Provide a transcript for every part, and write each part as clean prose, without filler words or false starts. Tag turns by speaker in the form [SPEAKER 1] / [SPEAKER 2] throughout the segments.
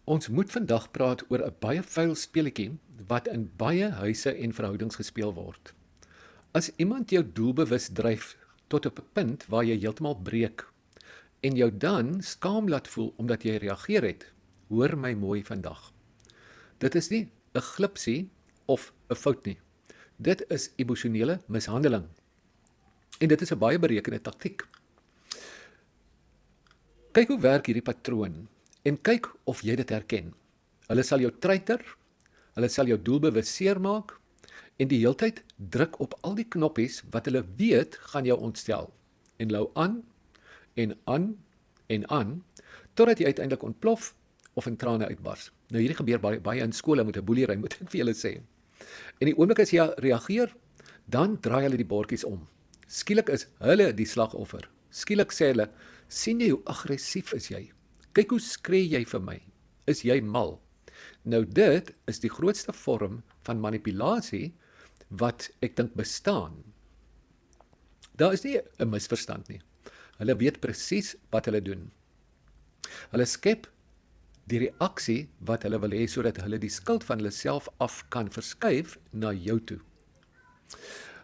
[SPEAKER 1] Ons moet vandag praat oor 'n baie vuil speletjie wat in baie huise en verhoudings gespeel word. As iemand jou doelbewus dryf tot op 'n punt waar jy heeltemal breek en jou dan skaam laat voel omdat jy reageer het, hoor my mooi vandag. Dit is nie 'n glipsie of 'n fout nie. Dit is emosionele mishandeling. En dit is 'n baie berekende taktiek. Kyk hoe werk hierdie patroon en kyk of jy dit herken. Hulle sal jou treiter, hulle sal jou doelbewus seermaak en die heeltyd druk op al die knoppies wat hulle weet gaan jou ontstel. En lou aan en aan en aan totdat jy uiteindelik ontplof of in trane uitbars. Nou hierdie gebeur baie in skole met 'n boelery, moet ek vir julle sê. En die oomblik as jy reageer, dan draai hulle die bordjies om. Skielik is hulle die slagoffer. Skielik sê hulle, sien jy hoe aggressief is jy? Kyk hoe skree jy vir my. Is jy mal? Nou dit is die grootste vorm van manipulasie wat ek dink bestaan. Daar is nie 'n misverstand nie. Hulle weet presies wat hulle doen. Hulle skep die reaksie wat hulle wil hê sodat hulle die skuld van hulle self af kan verskuif na jou toe.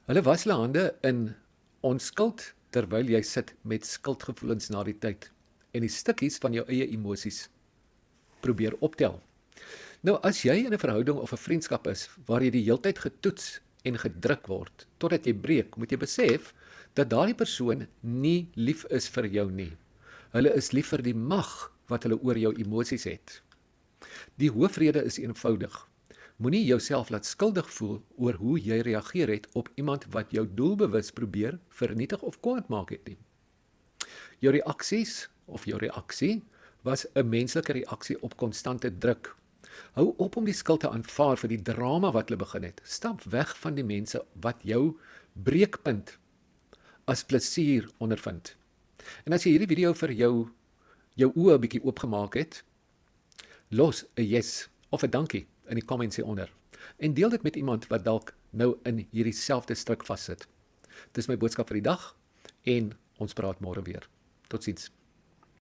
[SPEAKER 1] Hulle was hulle hande in onskuld terwyl jy sit met skuldgevoelens na die tyd en die stukkies van jou eie emosies probeer optel. Nou as jy in 'n verhouding of 'n vriendskap is waar jy die heeltyd getoets en gedruk word totdat jy breek, moet jy besef dat daardie persoon nie lief is vir jou nie. Hulle is lief vir die mag wat hulle oor jou emosies het. Die hoofrede is eenvoudig. Moenie jouself laat skuldig voel oor hoe jy reageer het op iemand wat jou doelbewus probeer vernietig of kwaad maak het nie. Jou reaksies of jou reaksie was 'n menslike reaksie op konstante druk. Hou op om die skuld te aanvaar vir die drama wat hulle begin het. Stap weg van die mense wat jou breekpunt as plesier ondervind. En as jy hierdie video vir jou oë 'n bietjie oopgemaak het, los 'n yes of 'n dankie in die comments hieronder. En deel dit met iemand wat dalk nou in hierdie selfde struik vassit. Dis my boodskap vir die dag en ons praat môre weer. Totsiens.